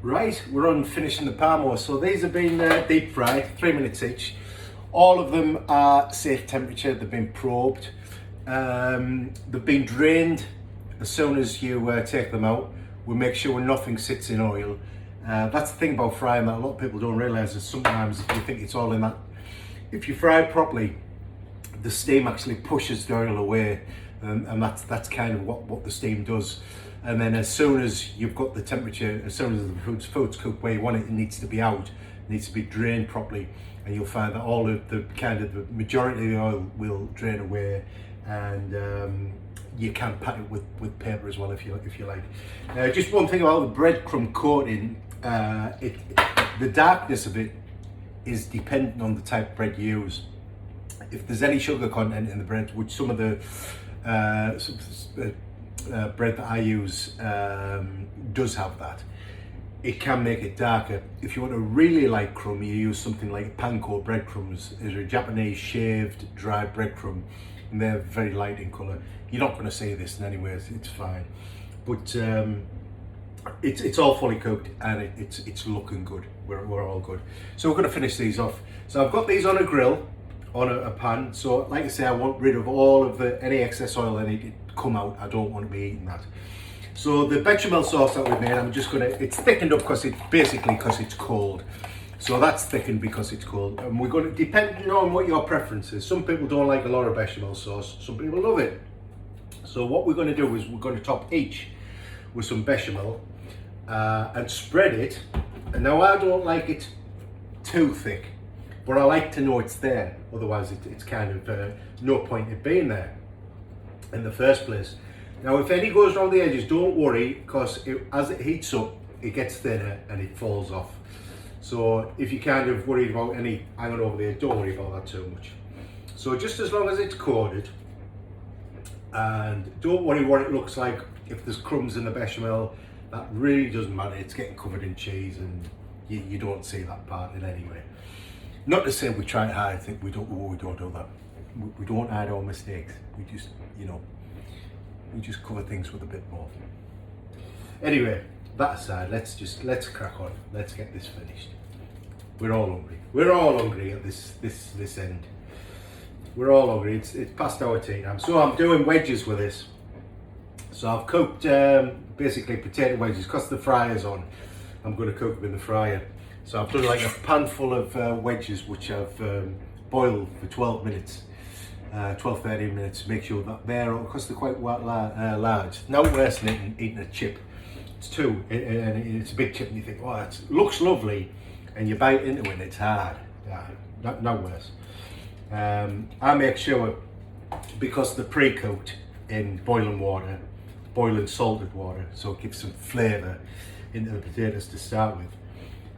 Right, we're on finishing the Parmo. So these have been deep fried, 3 minutes each. All of them are safe temperature, they've been probed. They've been drained as soon as you take them out. We make sure nothing sits in oil. That's the thing about frying that a lot of people don't realise is sometimes if you think it's all in that, if you fry it properly, the steam actually pushes the oil away, and that's kind of what the steam does. And then as soon as you've got the temperature, as soon as the food's cooked where you want it, it needs to be out, it needs to be drained properly, and you'll find that all of the majority of the oil will drain away, and you can pat it with paper as well if you like. Just one thing about the breadcrumb coating, the darkness of it is dependent on the type of bread you use. If there's any sugar content in the bread, which some of the bread that I use does have that, it can make it darker. If you want a really light crumb, you use something like panko breadcrumbs. They're a Japanese shaved dry breadcrumb, and they're very light in colour. You're not going to see this in any way, it's fine. But it's all fully cooked and it's looking good. We're all good. So we're going to finish these off. So I've got these on a grill, on a pan. So like I say, I want rid of all of any excess oil that need to come out. I don't want to be eating that. So the bechamel sauce that we've made, I'm just going to, it's thickened up because it's cold. So that's thickened because it's cold. And we're going to, depending on what your preference is, some people don't like a lot of bechamel sauce, some people love it. So what we're going to do is we're going to top each with some bechamel and spread it. And now I don't like it too thick, but I like to know it's there. Otherwise it's kind of no point in being there in the first place. Now if any goes around the edges, don't worry, because as it heats up, it gets thinner and it falls off. So if you're kind of worried about any hanging over there, don't worry about that too much. So just as long as it's coated, and don't worry what it looks like. If there's crumbs in the bechamel, that really doesn't matter. It's getting covered in cheese and you don't see that part in any way. Not to say we try to hide, I think we don't do that. We don't hide our mistakes. We just, we just cover things with a bit more. Anyway, that aside, let's crack on. Let's get this finished. We're all hungry. We're all hungry at this end. We're all hungry. It's past our tea time. So I'm doing wedges with this. So I've cooked basically potato wedges because the fryer's on. I'm going to cook them in the fryer. So I've done like a pan full of wedges which I've boiled for 12 minutes, 13 minutes to make sure that they're, because they're quite large. No worse than eating a chip. It's and it's a big chip and you think, oh, that looks lovely, and you bite into it and it's hard. Yeah, no worse. I make sure, because they're pre-cooked in boiling salted water, so it gives some flavour into the potatoes to start with.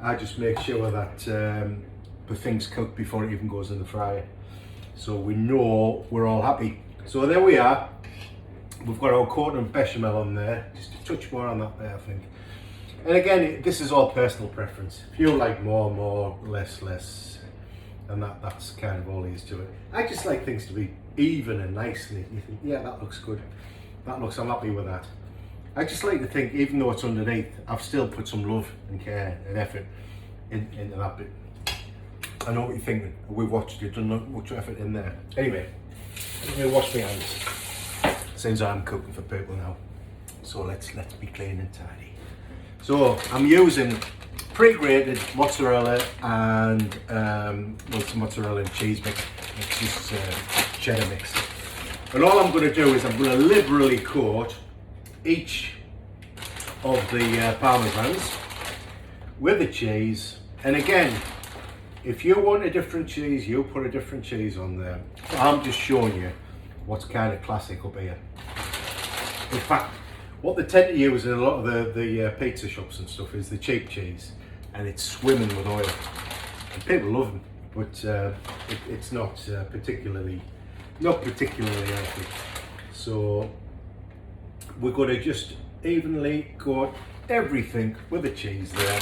I just make sure that the thing's cooked before it even goes in the fryer, so we know we're all happy. So there we are. We've got our coating of bechamel on there, just a touch more on that there, I think. And again, this is all personal preference. If you like more, less, and that's kind of all there is to it. I just like things to be even and nice, and you think, yeah, that looks good. I'm happy with that. I just like to think, even though it's underneath, I've still put some love and care and effort into that bit. I know what you're thinking. We've watched it, done much effort in there. Anyway, I'm going to wash my hands, since I'm cooking for people now. So let's be clean and tidy. So I'm using pre-grated mozzarella and some mozzarella and cheese mix. It's just cheddar mix. And all I'm going to do is I'm going to liberally coat each of the parmesans with the cheese. And again, if you want a different cheese, you put a different cheese on there. I'm just showing you what's kind of classic up here. In fact, what they tend to use in a lot of the pizza shops and stuff is the cheap cheese, and it's swimming with oil. And people love them, but it's not particularly healthy. So we're going to just evenly coat everything with the cheese there.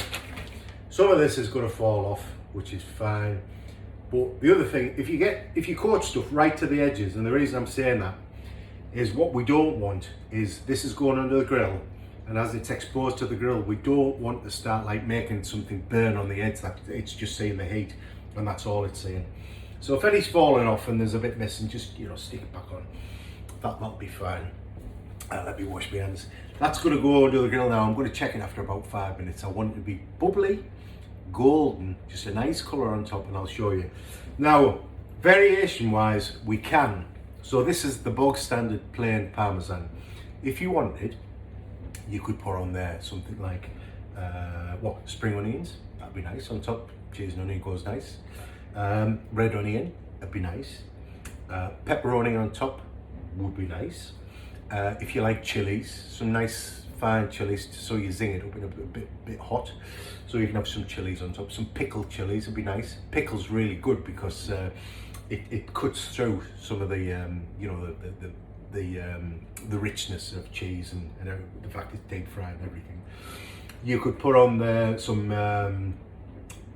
Some of this is going to fall off, which is fine. But the other thing, if you coat stuff right to the edges, and the reason I'm saying that is what we don't want is this is going under the grill and as it's exposed to the grill, we don't want to start like making something burn on the edge. That it's just seeing the heat, and that's all it's seeing. So if any's falling off and there's a bit missing, just stick it back on. That'll be fine. Let me wash my hands. That's going to go under the grill now. I'm going to check it after about 5 minutes. I want it to be bubbly, golden, just a nice colour on top, and I'll show you. Now, variation wise, we can. So this is the bog standard plain Parmesan. If you wanted, you could put on there something like, spring onions. That'd be nice on top. Cheese and onion goes nice. Red onion, that'd be nice. Pepperoni on top would be nice. If you like chilies, some nice fine chilies, so you zing it up in a bit hot. So you can have some chilies on top. Some pickled chilies would be nice. Pickle's really good because it cuts through some of the the richness of cheese and the fact it's deep fried and everything. You could put on there some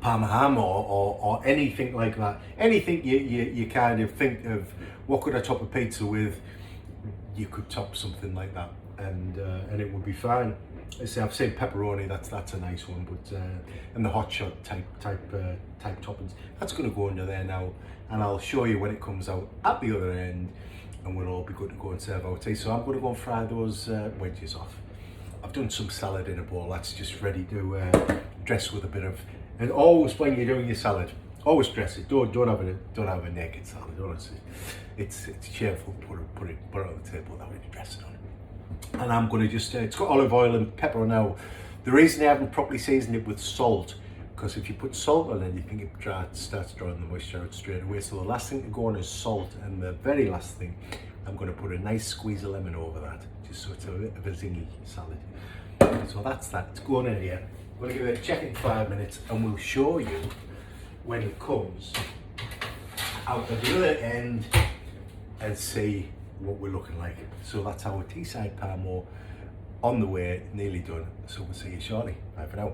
Parma ham or anything like that. Anything you kind of think of, what could I top a pizza with? You could top something like that, and it would be fine. I say, I've said pepperoni. That's a nice one, but and the hot shot type toppings. That's going to go under there now, and I'll show you when it comes out at the other end, and we'll all be good to go and serve our tea. So I'm going to go and fry those wedges off. I've done some salad in a bowl. That's just ready to dress with a bit of. And always when you're doing your salad, always dress it. Don't have a naked salad. Honestly, it's shameful. Put it on the table without any dressing on it. And I'm going to just it's got olive oil and pepper now. The reason I haven't properly seasoned it with salt, because if you put salt on anything, it starts drawing the moisture out straight away. So the last thing to go on is salt, and the very last thing, I'm going to put a nice squeeze of lemon over that, just so it's a bit of a zingy salad. So that's that. It's going in here. We'll give it a check in 5 minutes, and we'll show you when it comes out of the other end and see what we're looking like. So that's our Teesside Parmo on the way, nearly done. So we'll see you shortly. Bye for now.